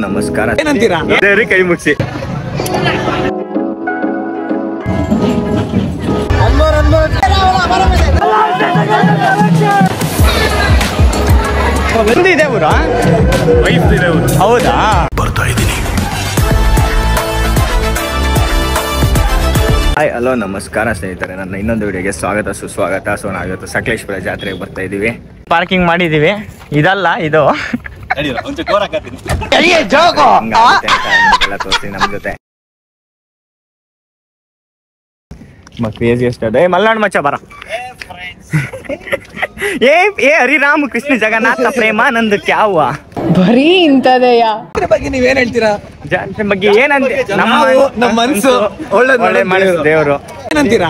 ನಮಸ್ಕಾರ ಏನಂತೀರಾ? ದೇವ್ರಿಗೆ ಕೈ ಮುಗಿಸಿ. ಇದೆ ಊರ ವೈಫ್ ಇದೆ ಊರು. ಹೌದಾ? ಬರ್ತಾ ಇದ್ದೀನಿ. ಹಾಯ್ ಹಲೋ ನಮಸ್ಕಾರ ಸ್ನೇಹಿತರೆ, ನನ್ನ ಇನ್ನೊಂದು ವಿಡಿಯೋಗೆ ಸ್ವಾಗತ ಸುಸ್ವಾಗತ. ಸೊ ನಾವಿವತ್ತು ಸಕಲೇಶ್ಪುರ ಜಾತ್ರೆಗೆ ಬರ್ತಾ ಇದೀವಿ. ಪಾರ್ಕಿಂಗ್ ಮಾಡಿದೀವಿ. ಇದಲ್ಲ ಇದು ತೋರಿಸಿ ನಮ್ ಜೊತೆ ಕ್ರೇಜಿಯಸ್ಟ್ ಅದೇ ಮಲ್ನಾಡ್ ಮಚ್ಚ ಬರ. ಏ ಹರಿರಾಮ್ ಕೃಷ್ಣ ಜಗನ್ನಾಥ ಪ್ರೇಮಾನಂದ ಕ್ಯಾವ ಬರೀ ಇಂತದೆಯ ಬಗ್ಗೆ ನೀವೇನ್ ಹೇಳ್ತೀರಾ? ಜಾತ್ರೆ ಬಗ್ಗೆ ಏನಂತ ನಮ್ಮ ಮನ್ಸು ಒಳ್ಳೆ ಮಾಡಿದ್ರು ದೇವ್ರು. ಏನಂತೀರಾ?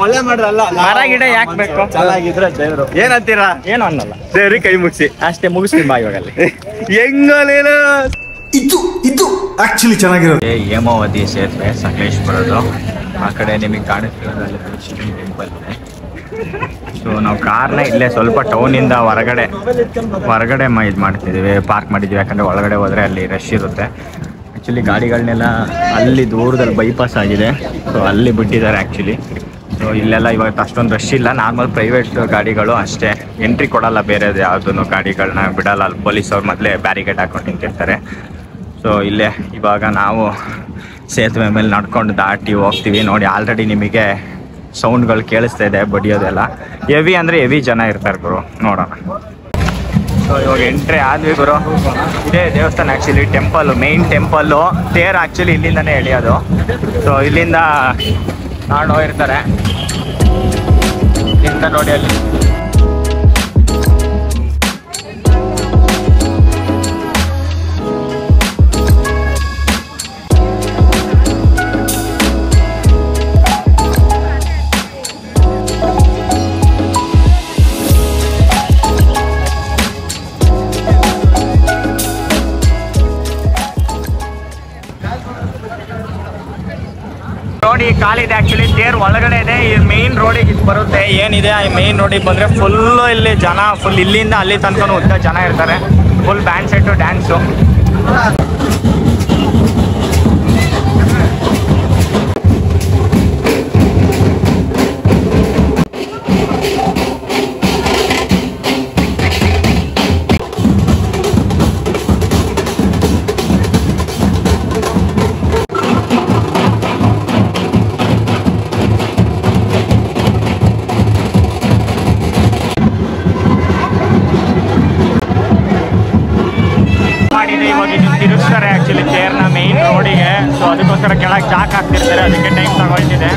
ಒಳ್ಳೆ ಮಾಡ್ರಲ್ಲ, ಮರ ಗಿಡ ಯಾಕೆ ಬೇಕು? ಚೆನ್ನಾಗಿದ್ರೆ ದೇವ್ರು. ಏನಂತೀರಾ? ಏನು ಅನ್ನಲ್ಲ, ದೇವ್ರಿಗೆ ಕೈ ಮುಗಿಸಿ ಅಷ್ಟೇ. ಮುಗಿಸ್ತೀನಿ ಬಾ ಇವಾಗ. ಅಲ್ಲಿ ಹೆಂಗಲೇನ ಇದು ಆಕ್ಚುಲಿ ಚೆನ್ನಾಗಿರೋದು. ಹೇಮಾವತಿ ಸೇತುವೆ ಸಕಲೇಶ್ಪುರದ್ದು. ಆ ಕಡೆ ನಿಮಗೆ ಕಾಣಿಸ್ತಿರೋದ್ರಲ್ಲಿ ಶಿವನ ಟೆಂಪಲ್ ಇದೆ. ಸೊ ನಾವು ಕಾರ್ನ ಇಲ್ಲೇ ಸ್ವಲ್ಪ ಟೌನಿಂದ ಹೊರಗಡೆ ಇದು ಮಾಡ್ತಿದ್ದೀವಿ, ಪಾರ್ಕ್ ಮಾಡಿದ್ದೀವಿ. ಯಾಕಂದರೆ ಒಳಗಡೆ ಹೋದರೆ ಅಲ್ಲಿ ರಶ್ ಇರುತ್ತೆ. ಆ್ಯಕ್ಚುಲಿ ಗಾಡಿಗಳನ್ನೆಲ್ಲ ಅಲ್ಲಿ ದೂರದಲ್ಲಿ ಬೈಪಾಸ್ ಆಗಿದೆ, ಸೊ ಅಲ್ಲಿ ಬಿಟ್ಟಿದ್ದಾರೆ ಆ್ಯಕ್ಚುಲಿ. ಸೊ ಇಲ್ಲೆಲ್ಲ ಇವಾಗ ಅಷ್ಟೊಂದು ರಶ್ ಇಲ್ಲ. ನಾರ್ಮಲ್ ಪ್ರೈವೇಟ್ ಗಾಡಿಗಳು ಅಷ್ಟೇ, ಎಂಟ್ರಿ ಕೊಡಲ್ಲ ಬೇರೆದು ಯಾವುದೂ ಗಾಡಿಗಳನ್ನ ಬಿಡಲ್ಲ. ಅಲ್ಲಿ ಪೊಲೀಸವ್ರು ಮೊದಲೇ ಬ್ಯಾರಿಕೇಡ್ ಹಾಕೊಂಡು ನಿಂತಿರ್ತಾರೆ. ಸೊ ಇಲ್ಲೇ ಇವಾಗ ನಾವು ಸೇತುವೆ ಮೇಲೆ ನಡ್ಕೊಂಡು ದಾಟಿ ಹೋಗ್ತೀವಿ. ನೋಡಿ ಆಲ್ರೆಡಿ ನಿಮಗೆ ಸೌಂಡ್ಗಳು ಕೇಳಿಸ್ತಾ ಇದೆ, ಬಡಿಯೋದೆಲ್ಲ ಹೆವಿ ಅಂದರೆ ಹೆವಿ ಜನ ಇರ್ತಾರೆ ಗುರು. ನೋಡೋಣ. ಸೊ ಇವಾಗ ಎಂಟ್ರಿ ಆದ್ವಿ ಗುರು. ಇದೇ ದೇವಸ್ಥಾನ ಆ್ಯಕ್ಚುಲಿ, ಟೆಂಪಲ್ಲು, ಮೇಯ್ನ್ ಟೆಂಪಲ್ಲು. ತೇರು ಆ್ಯಕ್ಚುಲಿ ಇಲ್ಲಿಂದನೇ ಎಳೆಯೋದು. ಸೊ ಇಲ್ಲಿಂದ ನಾಡು ಹೋಗಿರ್ತಾರೆ ಇಂತ ನೋಡಿ ಅಲ್ಲಿ. ರೋಡ್ ಈ ಕಾಲಿದೆ ಆ್ಯಕ್ಚುಲಿ, ತೇರು ಒಳಗಡೆ ಇದೆ. ಈ ಮೇನ್ ರೋಡಿಗೆ ಇದು ಬರುತ್ತೆ. ಏನಿದೆ ಈ ಮೇನ್ ರೋಡಿಗೆ ಬಂದರೆ ಫುಲ್ಲು ಇಲ್ಲಿ ಜನ, ಫುಲ್ ಇಲ್ಲಿಂದ ಅಲ್ಲಿ ತನಕ ಉದ್ದ ಜನ ಇರ್ತಾರೆ. Full band set dance. ತಿರುಗಿಸ್ತಾರೆ ಆ್ಯಕ್ಚುಲಿ ಚೇರ್ನ ಮೇನ್ ರೋಡಿಗೆ. ಸೊ ಅದಕ್ಕೋಸ್ಕರ ಕೆಳಗೆ ಚಾಕ್ ಹಾಕ್ತಿರ್ತಾರೆ, ಅದಕ್ಕೆ ಟೈಮ್ ತಗೊಳ್ತಿದೆ.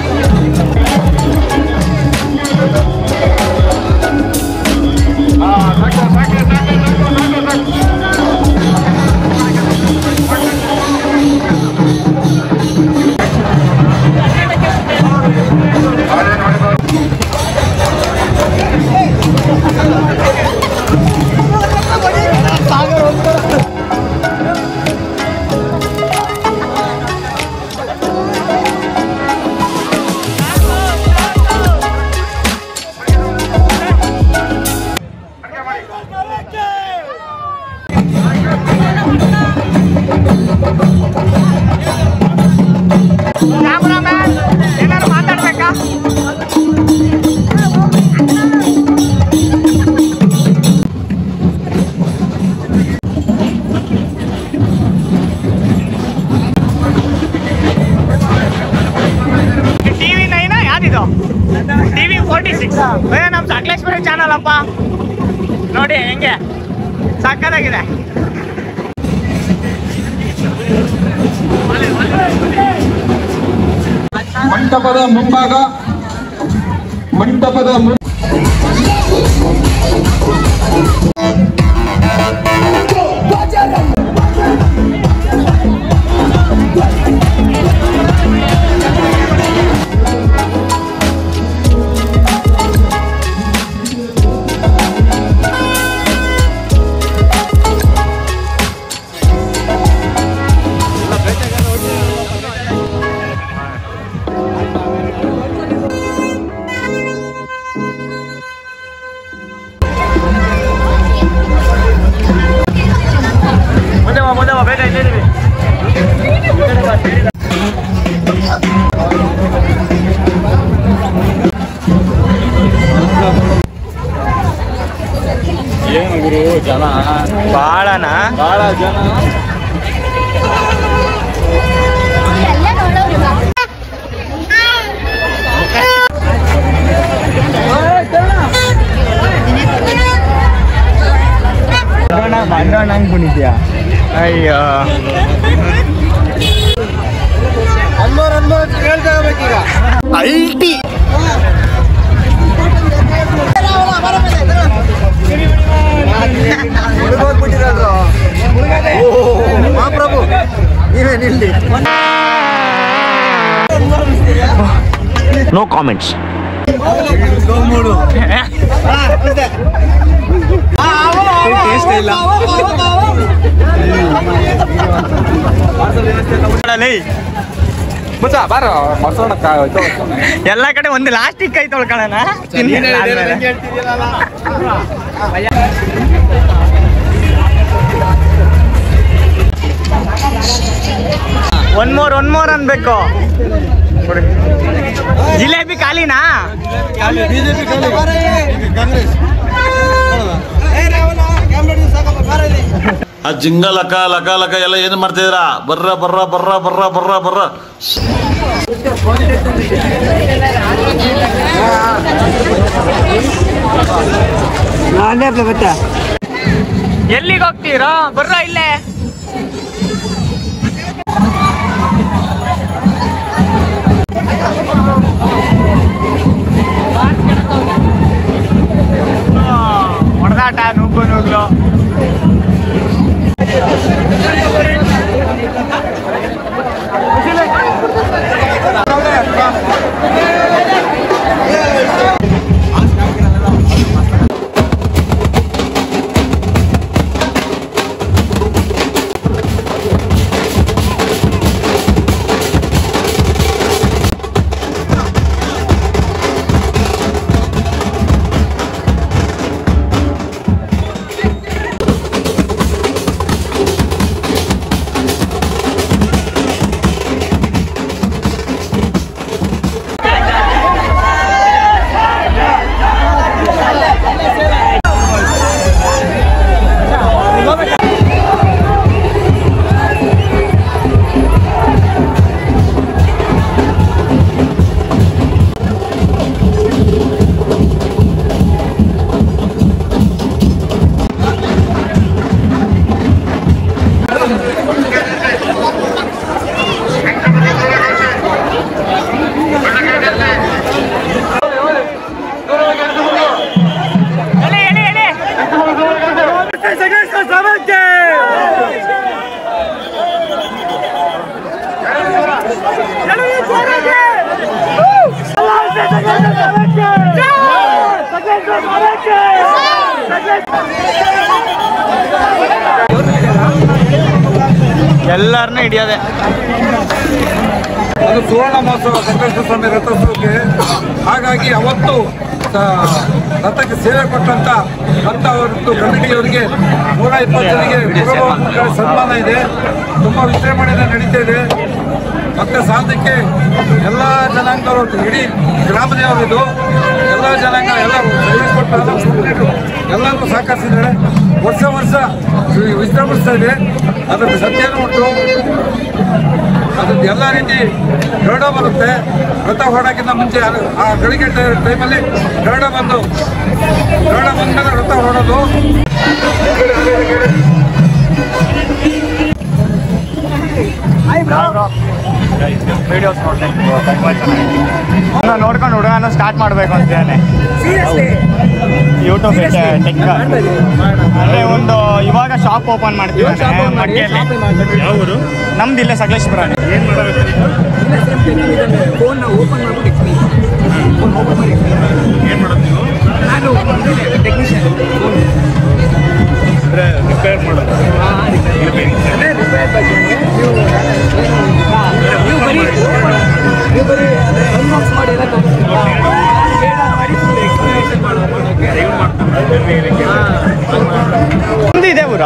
ಏನಾದ್ರು ಮಾತಾಡ್ಬೇಕಾ? TV 9 ಯಾವ್ದಿದು? TV 46. ನಮ್ಮ ಸಕಲೇಶ್ಪುರ ಚಾನಲ್ ಅಪ್ಪ. ನೋಡಿ ಹೆಂಗೆ ಸಕ್ಕತ್ತಾಗಿದೆ. ಮಂಟಪದ ಮುಂಭಾಗ, ಮಂಟಪದ ಬೇಗ ಇದ್ದೀವಿ. ಏನು ಗುರು ಜನ ಭಾಳ ಜನ. ಬಂಡೋಣ ಹಂಗೆ ಕುಣಿದ್ಯಾ? ಅಯ್ಯೋ ಹೇಳ್ಬೇಕೀಗ ಅಲ್ಟಿ ಹುಡುಗೋಗ್ಬಿಟ್ಟಿರೋದು ಮಹಾಪ್ರಭು ನೀವೇ ನಿಲ್ಲಿ. No comments. ಟೇಸ್ಟ್ ಇಲ್ಲ. ಮುಚ್ಚ ಬಾರ ಮೊಸರನ್ನ ಎಲ್ಲ ಕಡೆ ಒಂದು ಲಾಸ್ಟಿಗೆ ಕೈ ತೊಳ್ಕೊಳ್ಳೋಣ. ಒನ್ ಮೋರ್ ಅನ್ಬೇಕು. ಜಿಲೇಬಿ ಖಾಲಿನಾ? ಬಿಜೆಪಿ ಕಾಂಗ್ರೆಸ್ ಆ ಜಿಂಗ ಲಕ ಲಕ ಲಕ ಎಲ್ಲ ಏನು ಮಾಡ್ತಿದ್ದೀರಾ? ಬರ್ರ ಬರ್ರ ಬರ್ರ ಬರ್ರ ಬರ್ರ ಬರ್ರ. ಎಲ್ಲಿಗೆ ಹೋಗ್ತೀರಾ? ಬರ್ರ ಇಲ್ಲೇ. ಹೊಡೆದಾಟ ನೂಗ್ಲು ಎಲ್ಲರನ್ನೂ ಹಿಡಿಯೋದೆ. ಅದು ಸುವರ್ಣ ಮಹೋತ್ಸವ ಸಂಕಷ್ಟ ಸ್ವಾಮಿ ರಥೋತ್ಸವಕ್ಕೆ. ಹಾಗಾಗಿ ಅವತ್ತು ರಥಕ್ಕೆ ಸೇವೆ ಕೊಟ್ಟಂತ ಮತ್ತು ಕಮಿಟಿಯವರಿಗೆ 120 ಜನರಿಗೆ ಸನ್ಮಾನ ಇದೆ. ತುಂಬ ವಿಜೃಂಭಣೆಯಿಂದ ನಡೀತಾ ಇದೆ. ಮತ್ತೆ ಸಾಧಕ್ಕೆ ಎಲ್ಲ ಜನಾಂಗದವರು, ಇಡೀ ಗ್ರಾಮದೇವರಿದು ಎಲ್ಲ ಜನಾಂಗ ಎಲ್ಲ ಕೊಟ್ಟು ಎಲ್ಲರೂ ಸಹಕರಿಸಿದ್ದಾರೆ. ವರ್ಷ ವಿಜೃಂಭಿಸ್ತಾ ಇದೆ. ಅದರ ಸತ್ಯನೂ ಉಂಟು. ಅದಕ್ಕೆ ಎಲ್ಲ ರೀತಿ ಗರುಡ ಬರುತ್ತೆ. ರಥ ಹೊರಡೋಕ್ಕಿಂತ ಮುಂಚೆ ಆ ಗಳಿಗೆ ಟೈಮಲ್ಲಿ ಗರುಡ ಬಂದಾಗ ರಥ ಹೊರಡೋದು. ವಿಡಿಯೋಸ್ ನೋಡ್ಕೊಂಡು ಹುಡುಗನ ಸ್ಟಾರ್ಟ್ ಮಾಡಬೇಕು ಅಂತಾನೆ ಯೂಟ್ಯೂಬ್ ಟೆಕ್. ಅಂದರೆ ಒಂದು ಇವಾಗ ಶಾಪ್ ಓಪನ್ ಮಾಡ್ತೀವಿ ಮಡಿಕೇರಿಯಲ್ಲಿ. ಯಾವರು? ನಮ್ದು ಇಲ್ಲೇ ಸಕಲೇಶ್ಪುರ. ಏನು ಮಾಡಬೇಕು? ಫೋನ್ನ ಓಪನ್ ಮಾಡ್ಬಿಟ್ಟು ಏನು ಮಾಡೋದು ನೀವು? ನಾನು ಟೆಕ್ನಿಷಿಯನ್. ಅಂದರೆ ರಿಪೇರ್ ಮಾಡೋದು. ನೀವು ಬರೀ ಅನ್ಬಾಕ್ಸ್ ಮಾಡಿ ಎಲ್ಲ ಇದೆ ಊರ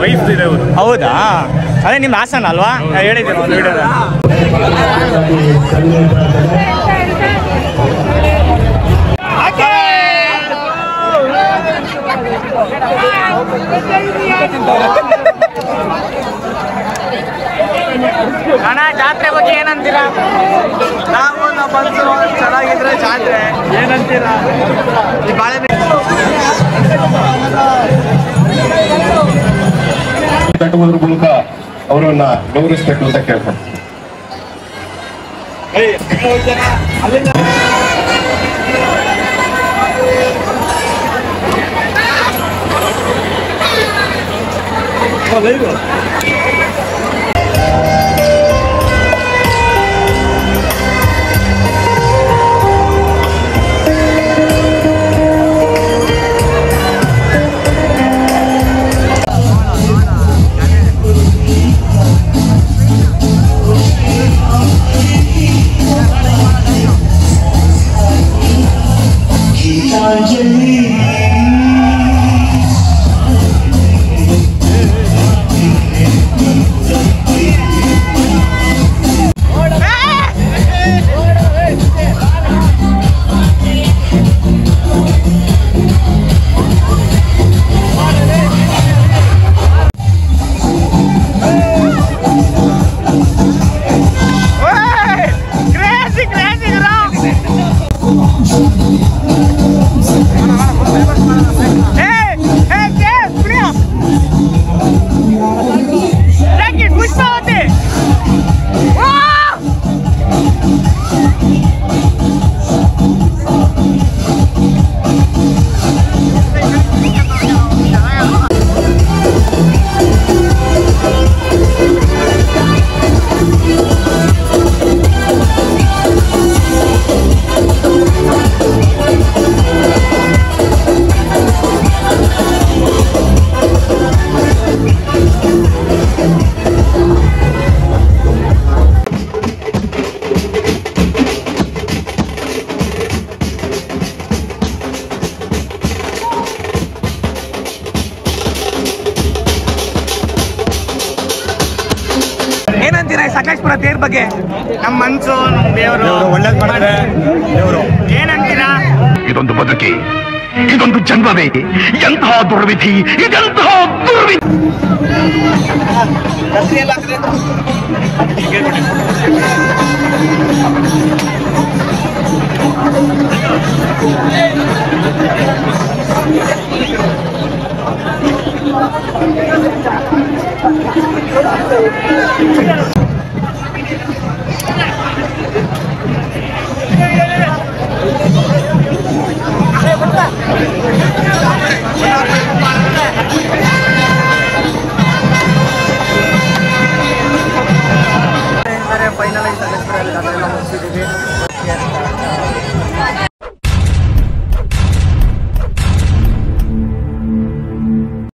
ವೈಫ್ ಇದೆ ಅವರು. ಹೌದಾ? ಅದೇ ನಿಮ್ಮ ಹಾಸನ ಅಲ್ವಾ? ಹೇಳಿದ್ದೀರ ಒಂದು ವಿಡಿಯೋದ. ಅಣ್ಣ, ಜಾತ್ರೆ ಬಗ್ಗೆ ಏನಂತೀರಾ? ನಾವು ನಮ್ಮ ಮನಸ್ಸು ಚೆನ್ನಾಗಿದ್ರೆ ಜಾತ್ರೆ ಏನಂತೀರಾ? ಈ ಬಾಳೆ ಕಟ್ಟುವುದ್ರ ಮೂಲಕ ಅವರನ್ನ ಗೌರವಿಸಬೇಕು ಅಂತ ಕೇಳ್ತಾರೆ. ಏನಂತೀರಾ ಸಕಲೇಶ್ಪುರ ತೇರ್ ಬಗ್ಗೆ? ನಮ್ಮ ಮನ್ಸು, ನಮ್ಮ ದೇವರು ಒಳ್ಳೇದು ಮಾಡಿದ್ರೆ ದೇವರು. ಏನಂತೀರಾ? ಇದೊಂದು ಬದುಕಿ, ಇದೊಂದು ಜನ್ಮವೇ, ಎಂತಹ ದುರ್ವಿಧಿ, ಇದೆಂತಹ ದುರ್ವಿಧಿ. ಫೈನಲ್ ಆಗಿ ಸಕಲೇಶ್ಪುರ ಮುಗಿಸಿದ್ದೀವಿ.